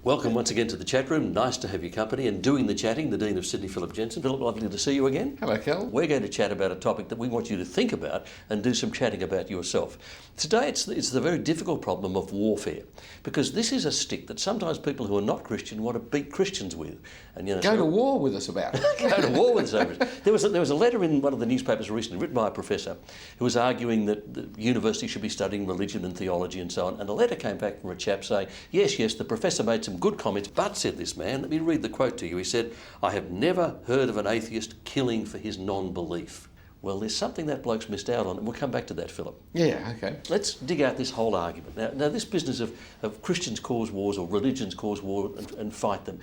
Welcome once again to the chat room. Nice to have your company, and doing the chatting, the Dean of Sydney, Philip Jensen. Philip, lovely to see you again. Hello, Kel. We're going to chat about a topic that we want you to think about and do some chatting about yourself. Today it's the very difficult problem of warfare, because this is a stick that sometimes people who are not Christian want to beat Christians with. And Go to war with us about it. Go to war with us over it. There was a letter in one of the newspapers recently written by a professor who was arguing that the university should be studying religion and theology and so on, and a letter came back from a chap saying, yes, the professor made some good comments, but, said this man, let me read the quote to you, he said, I have never heard of an atheist killing for his non-belief. Well, there's something that bloke's missed out on, and we'll come back to that, Philip. Yeah, okay. Let's dig out this whole argument. Now this business of Christians cause wars or religions cause war and fight them,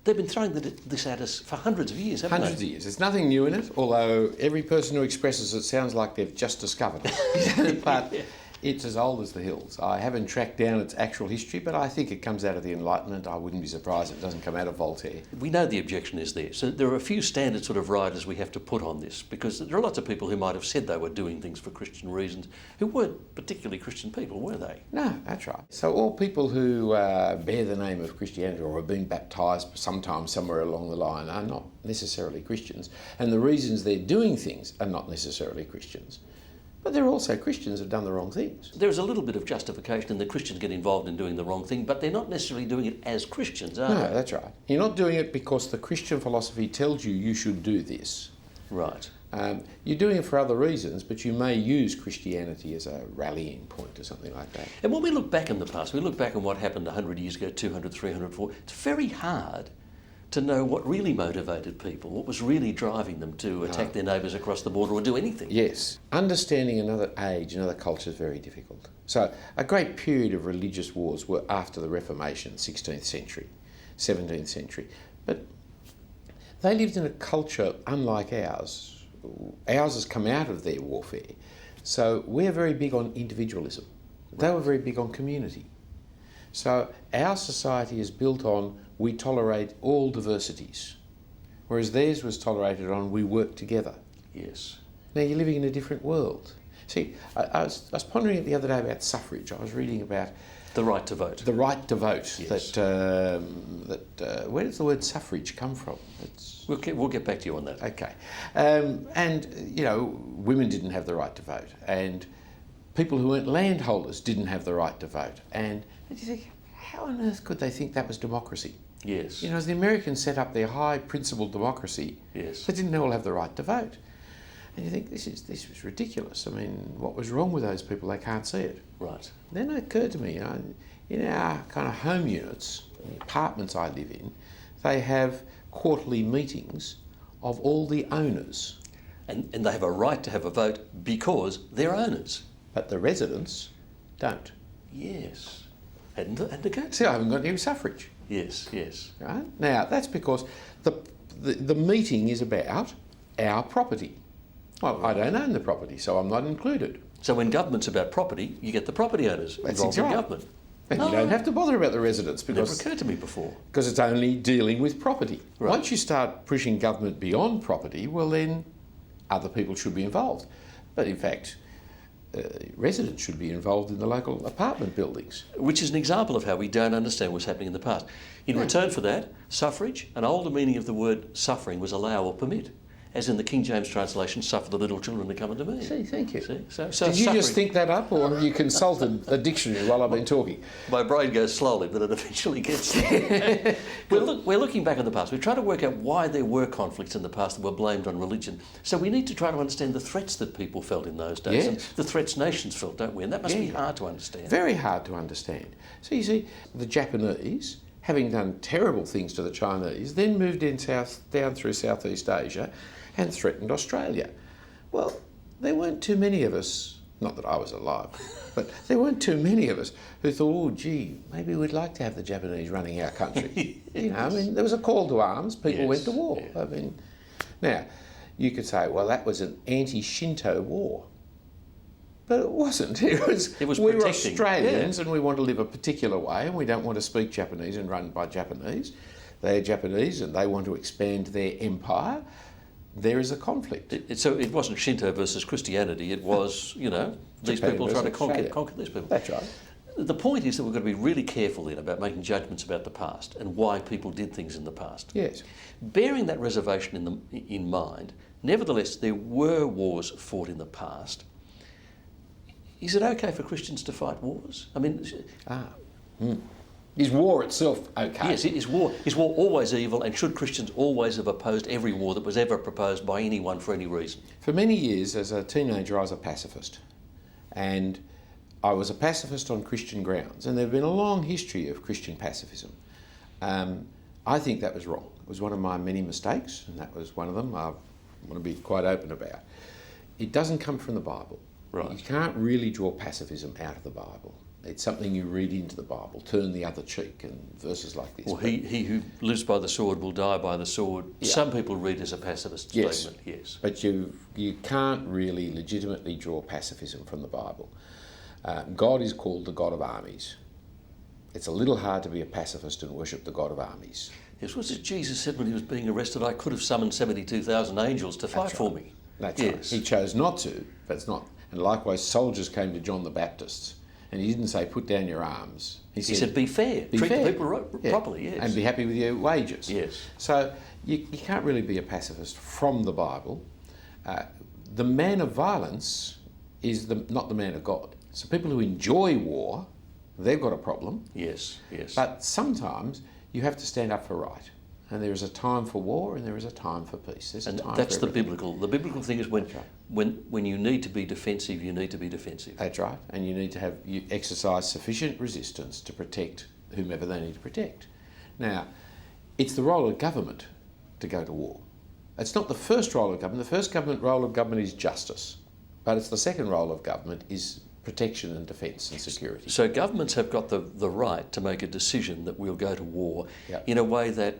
they've been throwing this at us for hundreds of years, haven't they? Hundreds of years. There's nothing new in it, although every person who expresses it sounds like they've just discovered it. But it's as old as the hills. I haven't tracked down its actual history, but I think it comes out of the Enlightenment. I wouldn't be surprised if it doesn't come out of Voltaire. We know the objection is there. So there are a few standard sort of riders we have to put on this, because there are lots of people who might have said they were doing things for Christian reasons who weren't particularly Christian people, were they? No, that's right. So all people who bear the name of Christianity or have been baptised sometime somewhere along the line are not necessarily Christians. And the reasons they're doing things are not necessarily Christians. But there are also Christians who've done the wrong things. There's a little bit of justification in that Christians get involved in doing the wrong thing, but they're not necessarily doing it as Christians, are they? No, that's right. You're not doing it because the Christian philosophy tells you should do this. Right. You're doing it for other reasons, but you may use Christianity as a rallying point or something like that. And when we look back in the past, we look back on what happened 100 years ago, 200, 300, 400, it's very hard to know what really motivated people, what was really driving them to attack their neighbours across the border or do anything. Yes. Understanding another age, another culture is very difficult. So a great period of religious wars were after the Reformation, 16th century, 17th century. But they lived in a culture unlike ours. Ours has come out of their warfare. So we're very big on individualism. They were very big on community. So our society is built on we tolerate all diversities, whereas theirs was tolerated on we work together. Yes. Now you're living in a different world. See, I was pondering it the other day about suffrage. I was reading about the right to vote. The right to vote. Yes. Where does the word suffrage come from? We'll get back to you on that. Okay. And, you know, women didn't have the right to vote, and people who weren't landholders didn't have the right to vote. And you think, how on earth could they think that was democracy? Yes. You know, as the Americans set up their high-principled democracy, yes, they didn't all have the right to vote. And you think, this was ridiculous. I mean, what was wrong with those people? They can't see it. Right. Then it occurred to me, you know, in our kind of home units, the apartments I live in, they have quarterly meetings of all the owners. And they have a right to have a vote because they're owners. But the residents don't. Yes. And to go. See, I haven't got any suffrage. Yes, yes. Right? Now, that's because the meeting is about our property. Well, I don't own the property, so I'm not included. So when government's about property, you get the property owners involved in government. And you don't have to bother about the residents because never occurred to me before. Because it's only dealing with property. Right. Once you start pushing government beyond property, well then other people should be involved. But in fact, residents should be involved in the local apartment buildings. Which is an example of how we don't understand what's happening in the past. In return for that, suffrage, an older meaning of the word suffering was allow or permit. As in the King James translation, suffer the little children to come unto me. See, thank you. See? So did you just think that up, or have you consulted a dictionary while I've been talking? My brain goes slowly, but it eventually gets there. We're looking back at the past. We're trying to work out why there were conflicts in the past that were blamed on religion. So we need to try to understand the threats that people felt in those days, and the threats nations felt, don't we? And that must be hard to understand. Very hard to understand. So you see, the Japanese, having done terrible things to the Chinese, then moved down through Southeast Asia and threatened Australia. Well, there weren't too many of us, not that I was alive, but there weren't too many of us who thought, oh, gee, maybe we'd like to have the Japanese running our country. You know, I mean, there was a call to arms, people went to war. I mean, now, you could say, well, that was an anti-Shinto war. But it wasn't. It was we were Australians and we want to live a particular way and we don't want to speak Japanese and run by Japanese. They're Japanese and they want to expand their empire. There is a conflict. So it wasn't Shinto versus Christianity, it was, you know, these people trying to conquer these people. That's right. The point is that we've got to be really careful then about making judgments about the past and why people did things in the past. Yes. Bearing that reservation in mind, nevertheless, there were wars fought in the past. Is it okay for Christians to fight wars? I mean... Is war itself okay? Yes, is war always evil, and should Christians always have opposed every war that was ever proposed by anyone for any reason? For many years, as a teenager, I was a pacifist. And I was a pacifist on Christian grounds, and there have been a long history of Christian pacifism. I think that was wrong. It was one of my many mistakes, and that was one of them I want to be quite open about. It doesn't come from the Bible. Right. You can't really draw pacifism out of the Bible. It's something you read into the Bible, turn the other cheek, and verses like this. Well, he who lives by the sword will die by the sword. Yeah. Some people read as a pacifist statement, yes. But you can't really legitimately draw pacifism from the Bible. God is called the God of armies. It's a little hard to be a pacifist and worship the God of armies. Yes, was it Jesus said when he was being arrested, I could have summoned 72,000 angels to fight for me? That's right. He chose not to, but it's not. And likewise, soldiers came to John the Baptist, and he didn't say, put down your arms. He said be fair. Treat the people properly, yes. And be happy with your wages. Yes. So you can't really be a pacifist from the Bible. The man of violence is not the man of God. So people who enjoy war, they've got a problem. Yes, yes. But sometimes you have to stand up for right. And there is a time for war and there is a time for peace. There's and a time that's for the biblical. The biblical thing is when you need to be defensive, you need to be defensive. That's right. And you need to exercise sufficient resistance to protect whomever they need to protect. Now, it's the role of government to go to war. It's not the first role of government. The first role of government is justice. But it's the second role of government is protection and defence and security. So governments have got the right to make a decision that we'll go to war in a way that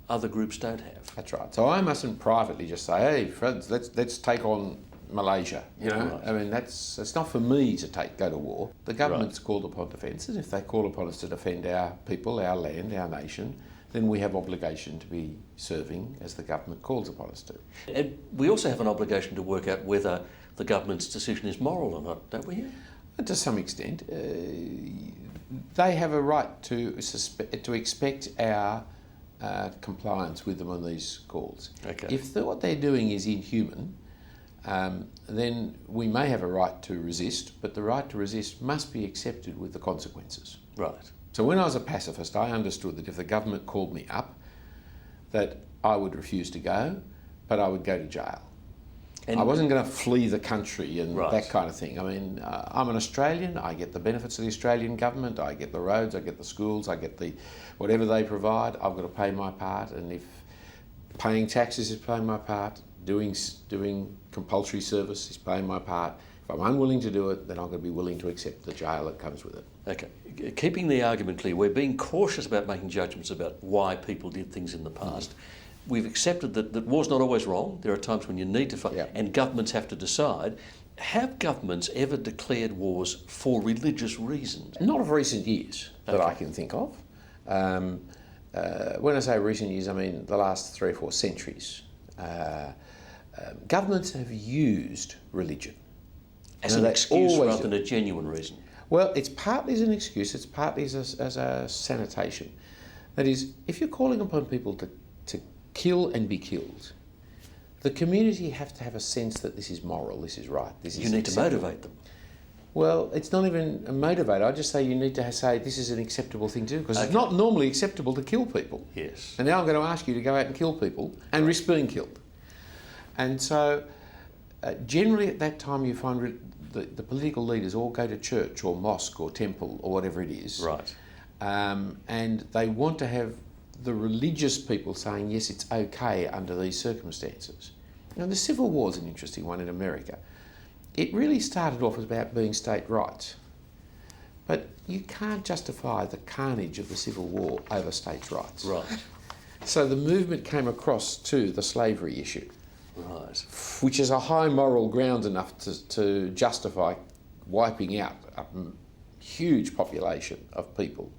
other groups don't have. That's right. So I mustn't privately just say, hey, friends, let's take on Malaysia. You know, Right. I mean, it's not for me to go to war. The government's called upon defence, and if they call upon us to defend our people, our land, our nation, then we have obligation to be serving as the government calls upon us to. And we also have an obligation to work out whether the government's decision is moral or not, don't we? To some extent, they have a right to expect our compliance with them on these calls. Okay. If what they're doing is inhuman, then we may have a right to resist, but the right to resist must be accepted with the consequences. Right. So when I was a pacifist, I understood that if the government called me up, that I would refuse to go, but I would go to jail. And I wasn't going to flee the country and Right. that kind of thing. I mean, I'm an Australian. I get the benefits of the Australian government. I get the roads. I get the schools. I get whatever they provide. I've got to pay my part. And if paying taxes is playing my part, doing compulsory service is playing my part. If I'm unwilling to do it, then I'm going to be willing to accept the jail that comes with it. Okay. Keeping the argument clear, we're being cautious about making judgments about why people did things in the past. We've accepted that war's not always wrong. There are times when you need to fight, and governments have to decide. Have governments ever declared wars for religious reasons? Not of recent years that I can think of. When I say recent years, I mean the last 3 or 4 centuries. Governments have used religion As an excuse rather than a genuine reason? Well, it's partly as an excuse, it's partly as a sanitation. That is, if you're calling upon people to kill and be killed, the community have to have a sense that this is moral, this is right, this is You need acceptable. to motivate them. Well, it's not even a motivator. I just say you need to say this is an acceptable thing to do, because it's not normally acceptable to kill people. Yes. And now I'm going to ask you to go out and kill people and risk being killed. And so generally at that time you find the political leaders all go to church or mosque or temple or whatever it is. Right. And they want to have the religious people saying, yes, it's okay under these circumstances. Now, the Civil War is an interesting one in America. It really started off as about being state rights. But you can't justify the carnage of the Civil War over states' rights. Right. So the movement came across to the slavery issue. Right. Which is a high moral ground enough to justify wiping out a huge population of people.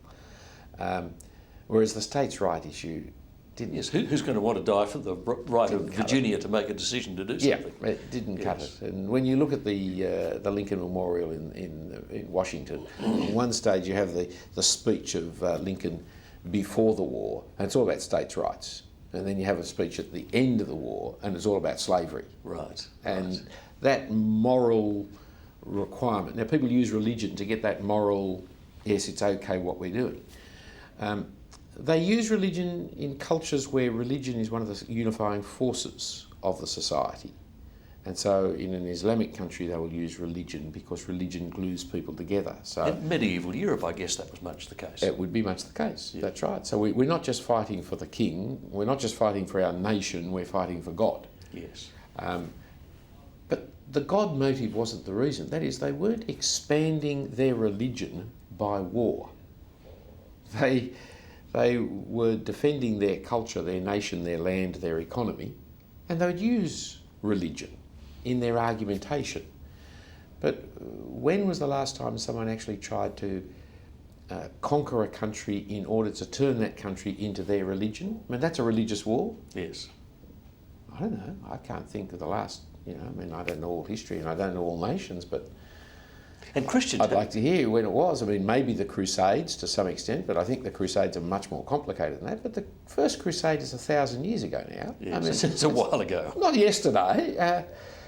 Whereas the states' right issue didn't. Yes, who's going to want to die for the right of Virginia to make a decision to do something? Yeah, it didn't cut it. And when you look at the Lincoln Memorial in Washington, at one stage you have the speech of Lincoln before the war, and it's all about states' rights. And then you have a speech at the end of the war, and it's all about slavery. Right. And that moral requirement. Now, people use religion to get that moral, yes, it's okay what we're doing. They use religion in cultures where religion is one of the unifying forces of the society. And so in an Islamic country, they will use religion because religion glues people together. So in medieval Europe, I guess that was much the case. it would be much the case, Yeah. That's right. So we're not just fighting for the king, we're not just fighting for our nation, we're fighting for God. Yes. But the God motive wasn't the reason. That is, they weren't expanding their religion by war. They were defending their culture, their nation, their land, their economy, and they would use religion in their argumentation. But when was the last time someone actually tried to conquer a country in order to turn that country into their religion? I mean, that's a religious war. Yes. I don't know. I can't think of the last, I mean, I don't know all history and I don't know all nations, but And Christians. I'd like to hear when it was. I mean, maybe the Crusades to some extent, but I think the Crusades are much more complicated than that. But the first Crusade is 1,000 years ago now. Yes, I mean, it's a while ago. not yesterday.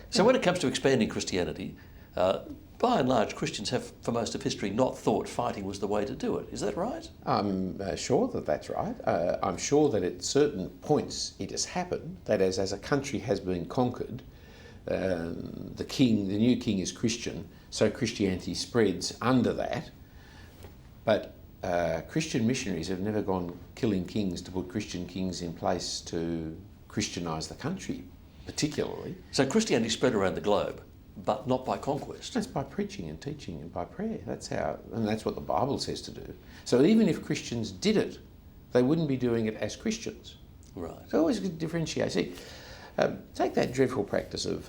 So when it comes to expanding Christianity, by and large, Christians have, for most of history, not thought fighting was the way to do it. Is that right? I'm sure that that's right. I'm sure that at certain points it has happened, that as a country has been conquered, the new king is Christian, so Christianity spreads under that. But Christian missionaries have never gone killing kings to put Christian kings in place to Christianise the country, particularly. So Christianity spread around the globe, but not by conquest. That's by preaching and teaching and by prayer. And that's what the Bible says to do. So even if Christians did it, they wouldn't be doing it as Christians. Right. So always differentiate. See, take that dreadful practice of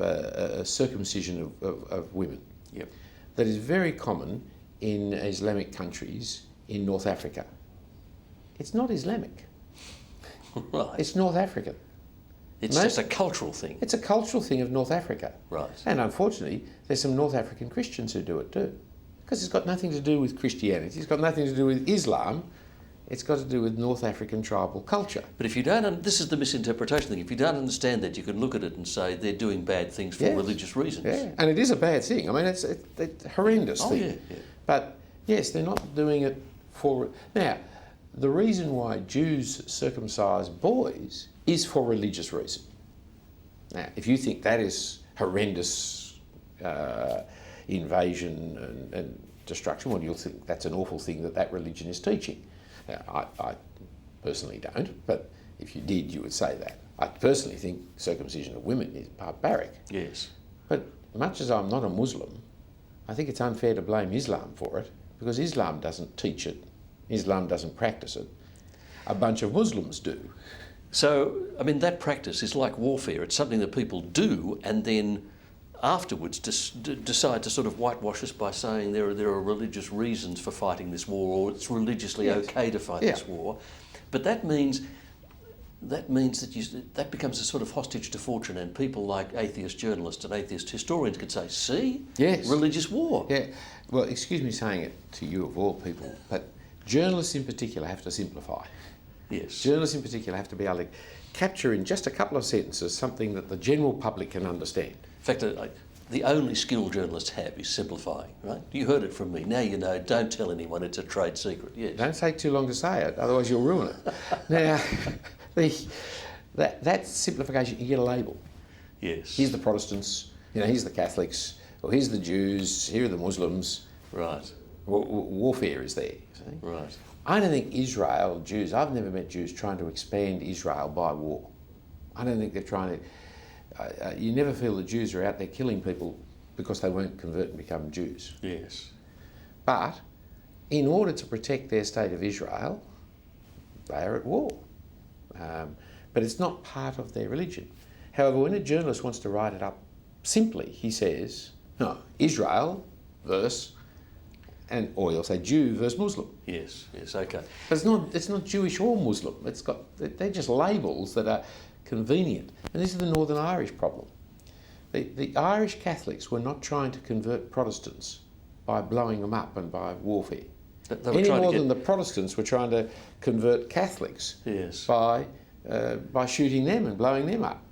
circumcision of women. Yep. That is very common in Islamic countries in North Africa. It's not Islamic. Right. It's North African. It's just a cultural thing. It's a cultural thing of North Africa. Right. And unfortunately, there's some North African Christians who do it too. Because it's got nothing to do with Christianity, it's got nothing to do with Islam, it's got to do with North African tribal culture. But if you don't, this is the misinterpretation thing. If you don't understand that, you can look at it and say they're doing bad things for Yes. religious reasons. Yeah, and it is a bad thing. I mean, it's a horrendous Oh, thing. yeah. But yes, they're not doing it for... Now, the reason why Jews circumcise boys is for religious reason. Now, if you think that is horrendous invasion and destruction, well, you'll think that's an awful thing that religion is teaching. Now, I personally don't, but if you did, you would say that. I personally think circumcision of women is barbaric. Yes. But much as I'm not a Muslim, I think it's unfair to blame Islam for it, because Islam doesn't teach it, Islam doesn't practice it. A bunch of Muslims do. So, I mean, that practice is like warfare. It's something that people do and then afterwards decide to sort of whitewash us by saying there are religious reasons for fighting this war, or it's religiously okay to fight this war. But that means that becomes a sort of hostage to fortune, and people like atheist journalists and atheist historians could say, see, Yes. religious war. Yeah, well, excuse me saying it to you of all people, but journalists in particular have to simplify. Yes. Journalists in particular have to be able to capture in just a couple of sentences something that the general public can understand. In fact, the only skill journalists have is simplifying, right? You heard it from me. Now you know, don't tell anyone, it's a trade secret. Yes. Don't take too long to say it, otherwise you'll ruin it. Now, that simplification, you get a label. Yes. Here's the Protestants, here's the Catholics, or here's the Jews, here are the Muslims. Right. Warfare is there, you see. Right. I don't think Israel, Jews, I've never met Jews trying to expand Israel by war. I don't think they're trying to... you never feel the Jews are out there killing people because they won't convert and become Jews. Yes. But in order to protect their state of Israel, they are at war. But it's not part of their religion. However, when a journalist wants to write it up simply, he says, no, Israel versus or you'll say Jew versus Muslim. Yes, okay. But it's not Jewish or Muslim. They're just labels that are convenient. And this is the Northern Irish problem. The Irish Catholics were not trying to convert Protestants by blowing them up and by warfare. Any more than the Protestants were trying to convert Catholics by shooting them and blowing them up.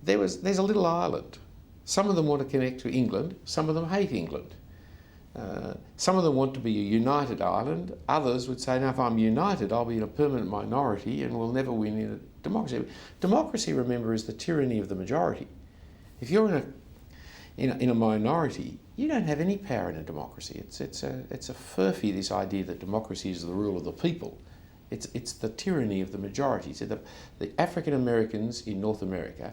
There's a little island. Some of them want to connect to England, some of them hate England. Some of them want to be a united Ireland, others would say, no, if I'm united, I'll be in a permanent minority and we'll never win in a democracy. Democracy, remember, is the tyranny of the majority. If you're in a minority, you don't have any power in a democracy. It's a furphy, this idea that democracy is the rule of the people. It's the tyranny of the majority. So the African Americans in North America,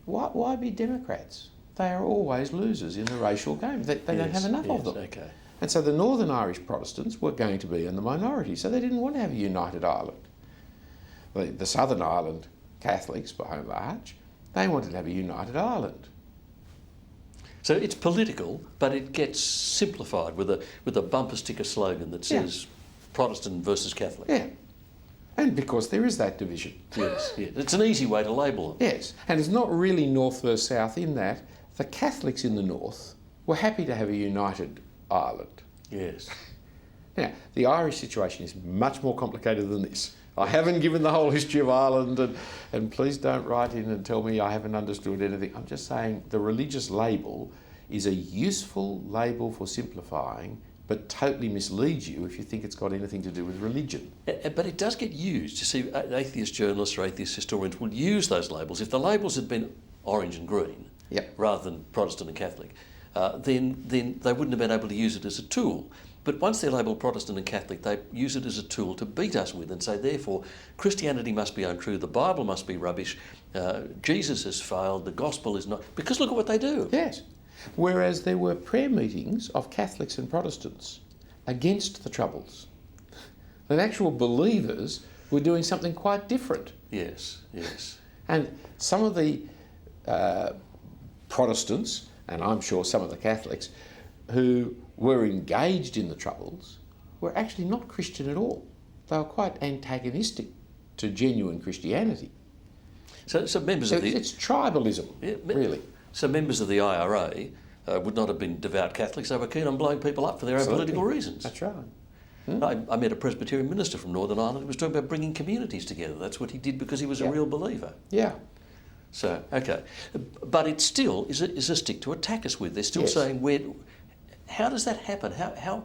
why be Democrats? They are always losers in the racial game. They don't have enough of them. Okay. And so the Northern Irish Protestants were going to be in the minority, so they didn't want to have a united Ireland. The Southern Ireland Catholics, by and large, they wanted to have a united Ireland. So it's political, but it gets simplified with a bumper sticker slogan that says Protestant versus Catholic. Yeah. And because there is that division. Yes. It's an easy way to label them. Yes. And it's not really north versus south in that the Catholics in the north were happy to have a united Ireland. Yes. Now, the Irish situation is much more complicated than this. I haven't given the whole history of Ireland, and please don't write in and tell me I haven't understood anything. I'm just saying the religious label is a useful label for simplifying, but totally misleads you if you think it's got anything to do with religion. But it does get used. You see, atheist journalists or atheist historians will use those labels. If the labels had been orange and green, rather than Protestant and Catholic, then they wouldn't have been able to use it as a tool. But once they're labelled Protestant and Catholic, they use it as a tool to beat us with and say, therefore, Christianity must be untrue, the Bible must be rubbish, Jesus has failed, the gospel is not... Because look at what they do. Yes. Whereas there were prayer meetings of Catholics and Protestants against the Troubles. That actual believers were doing something quite different. Yes. And some of the Protestants, and I'm sure some of the Catholics, who were engaged in the Troubles were actually not Christian at all. They were quite antagonistic to genuine Christianity. So members of the... It's tribalism, really. So members of the IRA would not have been devout Catholics. They were keen on blowing people up for their own political reasons. That's right. I met a Presbyterian minister from Northern Ireland who was talking about bringing communities together. That's what he did because he was a real believer. Yeah. So, okay. But it still is a stick to attack us with. They're still saying, how does that happen? How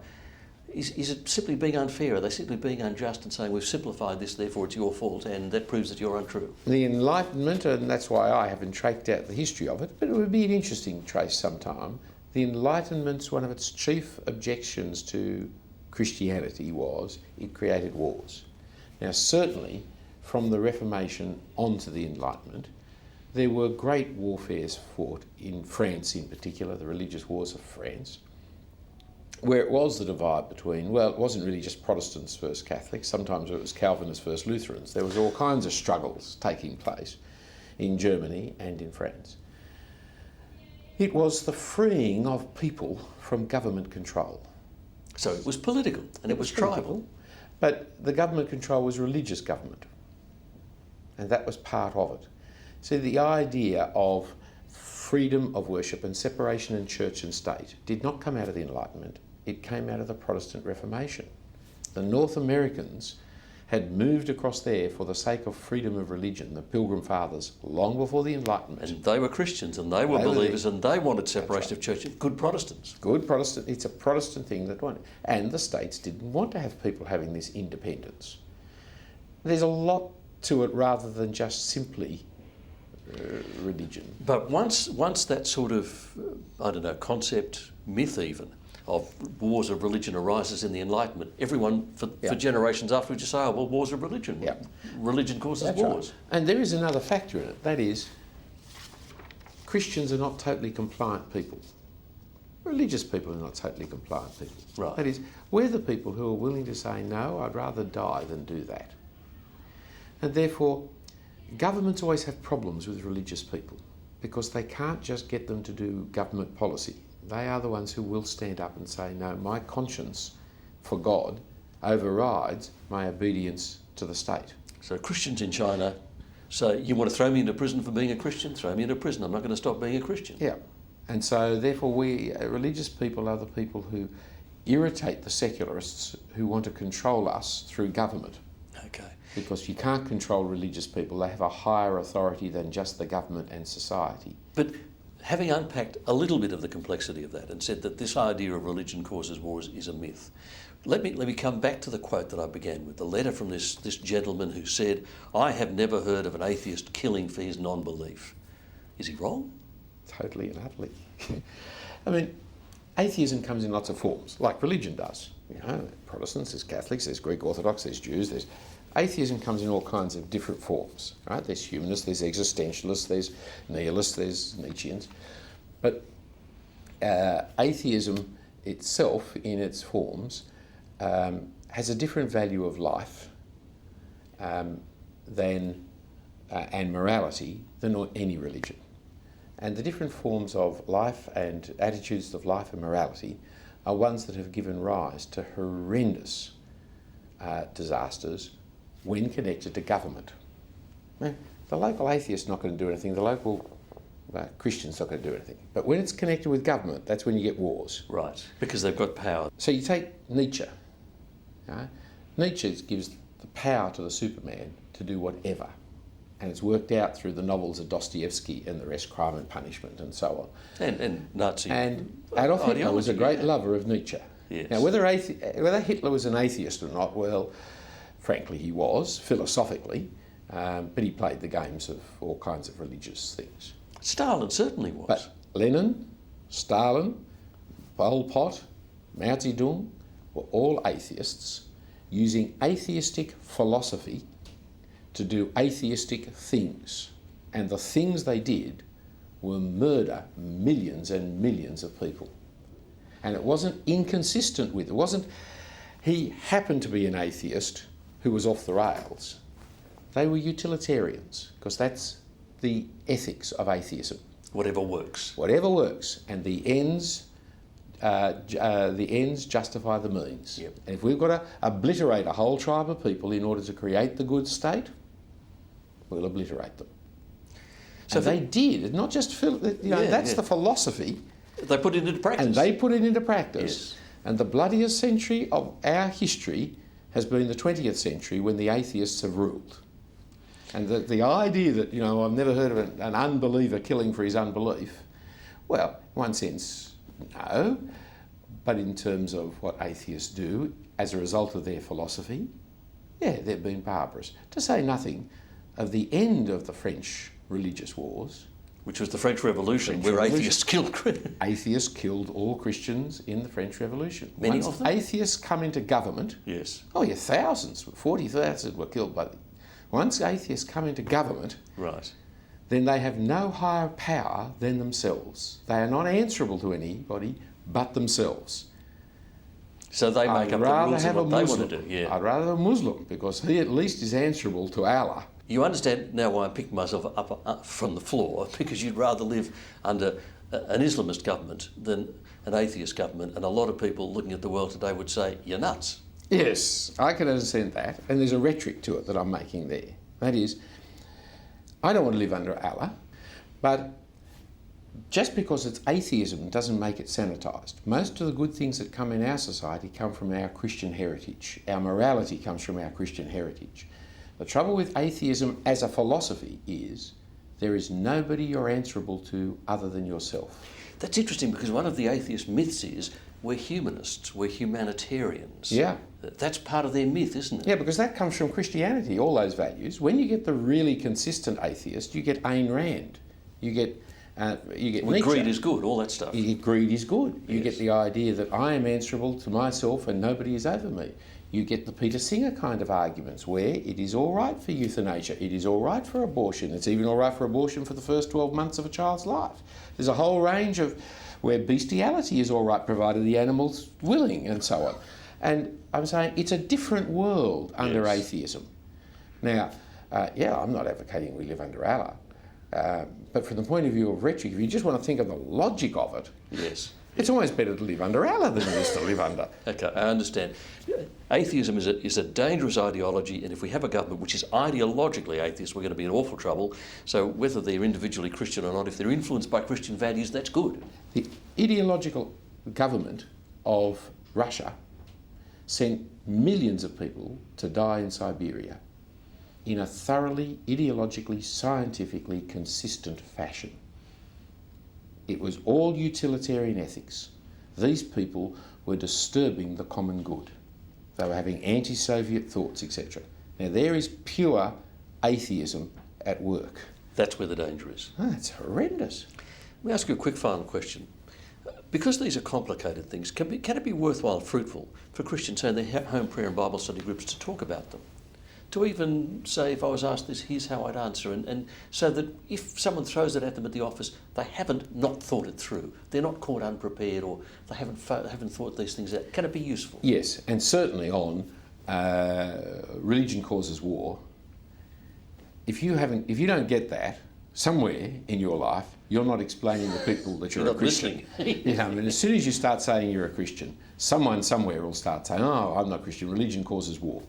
is it simply being unfair? Are they simply being unjust and saying, we've simplified this, therefore it's your fault, and that proves that you're untrue? The Enlightenment, and that's why I haven't traced out the history of it, but it would be an interesting trace sometime. The Enlightenment's one of its chief objections to Christianity was it created wars. Now, certainly, from the Reformation on to the Enlightenment, there were great warfares fought in France in particular, the religious wars of France, where it was the divide between, well, it wasn't really just Protestants versus Catholics, sometimes it was Calvinists versus Lutherans. There was all kinds of struggles taking place in Germany and in France. It was the freeing of people from government control. So it was political and it was tribal. But the government control was religious government, and that was part of it. So the idea of freedom of worship and separation in church and state did not come out of the Enlightenment. It came out of the Protestant Reformation. The North Americans had moved across there for the sake of freedom of religion, the Pilgrim Fathers, long before the Enlightenment. And they were Christians and they were believers and they wanted separation of church. Good Protestants. Good Protestant. It's a Protestant thing that wanted. And the states didn't want to have people having this independence. There's a lot to it rather than just simply religion. But once that sort of, concept, myth even, of wars of religion arises in the Enlightenment, everyone for generations afterwards just say, oh, well, wars of religion. Yeah. Religion causes That's wars. Right. And there is another factor in it. That is, Christians are not totally compliant people. Religious people are not totally compliant people. Right. That is, we're the people who are willing to say, no, I'd rather die than do that. And therefore, governments always have problems with religious people because they can't just get them to do government policy. they are the ones who will stand up and say, no, my conscience for God overrides my obedience to the state. So Christians in China say, you want to throw me into prison for being a Christian? Throw me into prison. I'm not going to stop being a Christian. Yeah. And so therefore we, religious people, are the people who irritate the secularists who want to control us through government. Okay. Because you can't control religious people. They have a higher authority than just the government and society. But having unpacked a little bit of the complexity of that and said that this idea of religion causes wars is a myth, let me come back to the quote that I began with, the letter from this gentleman who said, I have never heard of an atheist killing for his non-belief. Is he wrong? Totally and utterly. I mean, atheism comes in lots of forms, like religion does. You know, Protestants, there's Catholics, there's Greek Orthodox, there's Jews, atheism comes in all kinds of different forms, right? There's humanists, there's existentialists, there's nihilists, there's Nietzscheans. But atheism itself, in its forms, has a different value of life and morality than any religion. And the different forms of life and attitudes of life and morality are ones that have given rise to horrendous disasters when connected to government. Now, the local atheist's not going to do anything, the local Christian's not going to do anything. But when it's connected with government, that's when you get wars. Right, because they've got power. So you take Nietzsche. Nietzsche gives the power to the Superman to do whatever. And it's worked out through the novels of Dostoevsky and the rest, Crime and Punishment and so on. And Nazi. And Adolf Hitler was a great lover of Nietzsche. Yes. Now, whether Hitler was an atheist or not, well, frankly he was, philosophically, but he played the games of all kinds of religious things. Stalin certainly was. But Lenin, Stalin, Pol Pot, Mao Zedong were all atheists using atheistic philosophy to do atheistic things. And the things they did were murder millions and millions of people. And it wasn't inconsistent with, he happened to be an atheist who was off the rails. They were utilitarians, because that's the ethics of atheism. Whatever works. Whatever works, and the ends justify the means. Yep. And if we've got to obliterate a whole tribe of people in order to create the good state, we'll obliterate them. So and they did, not just, that's the philosophy. They put it into practice. And they put it into practice. Yes. And the bloodiest century of our history has been the 20th century, when the atheists have ruled. And the idea that, I've never heard of an unbeliever killing for his unbelief, well, in one sense, no. But in terms of what atheists do as a result of their philosophy, yeah, they've been barbarous. To say nothing of the end of the French religious wars. Which was the French Revolution, where atheists killed Christians. Atheists killed all Christians in the French Revolution. Many of them? Atheists come into government. Yes. Oh yeah, thousands, 40,000 were killed by them. Once atheists come into government, right, then they have no higher power than themselves. They are not answerable to anybody but themselves. So they make up the rules of what they want to do. Yeah. I'd rather have a Muslim, because he at least is answerable to Allah. You understand now why I'm picking myself up from the floor, because you'd rather live under an Islamist government than an atheist government, and a lot of people looking at the world today would say, you're nuts. Yes, I can understand that, and there's a rhetoric to it that I'm making there. That is, I don't want to live under Allah, but just because it's atheism doesn't make it sanitised. Most of the good things that come in our society come from our Christian heritage. Our morality comes from our Christian heritage. The trouble with atheism as a philosophy is there is nobody you're answerable to other than yourself. That's interesting, because one of the atheist myths is we're humanists, we're humanitarians. Yeah. That's part of their myth, isn't it? Yeah, because that comes from Christianity, all those values. When you get the really consistent atheist, you get Ayn Rand. You get Nietzsche. Greed is good, all that stuff. You get greed is good. You Yes. get the idea that I am answerable to myself and nobody is over me. You get the Peter Singer kind of arguments, where it is all right for euthanasia, it is all right for abortion, it's even all right for abortion for the first 12 months of a child's life. There's a whole range of where bestiality is all right, provided the animal's willing, and so on. And I'm saying it's a different world under Yes. atheism. Now, I'm not advocating we live under Allah, but from the point of view of rhetoric, if you just want to think of the logic of it, Yes. It's always better to live under Allah than it is to live under. Okay, I understand. Atheism is a dangerous ideology, and if we have a government which is ideologically atheist, we're going to be in awful trouble. So whether they're individually Christian or not, if they're influenced by Christian values, that's good. The ideological government of Russia sent millions of people to die in Siberia in a thoroughly ideologically, scientifically consistent fashion. It was all utilitarian ethics. These people were disturbing the common good. They were having anti-Soviet thoughts, etc. Now there is pure atheism at work. That's where the danger is. Oh, it's horrendous. Let me ask you a quick final question. Because these are complicated things, can it be worthwhile, fruitful for Christians in their home prayer and Bible study groups to talk about them? To even say, if I was asked this, here's how I'd answer, and so that if someone throws it at them at the office, they haven't not thought it through. They're not caught unprepared, or they haven't thought these things out. Can it be useful? Yes, and certainly on religion causes war. If you don't get that somewhere in your life, you're not explaining to people that you're a Christian. And as soon as you start saying you're a Christian, someone somewhere will start saying, "Oh, I'm not Christian. Religion causes war."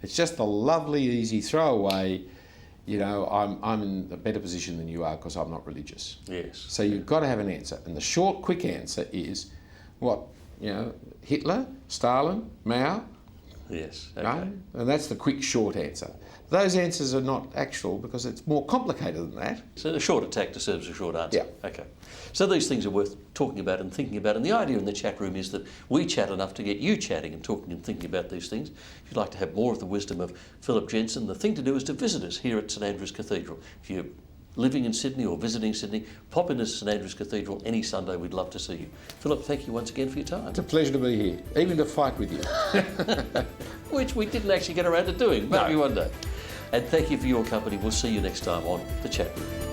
It's just a lovely, easy throwaway. I'm in a better position than you are because I'm not religious. Yes. So you've got to have an answer, and the short, quick answer is, what? Hitler, Stalin, Mao. Yes. Okay. No? And that's the quick, short answer. Those answers are not actual because it's more complicated than that. So a short attack deserves a short answer. Yeah. Okay. So these things are worth talking about and thinking about. And the idea in the chat room is that we chat enough to get you chatting and talking and thinking about these things. If you'd like to have more of the wisdom of Philip Jensen, the thing to do is to visit us here at St Andrew's Cathedral. If you're living in Sydney or visiting Sydney, pop into St Andrew's Cathedral any Sunday. We'd love to see you. Philip, thank you once again for your time. It's a pleasure to be here, even to fight with you. Which we didn't actually get around to doing. Maybe one day. And thank you for your company. We'll see you next time on The Chat Room.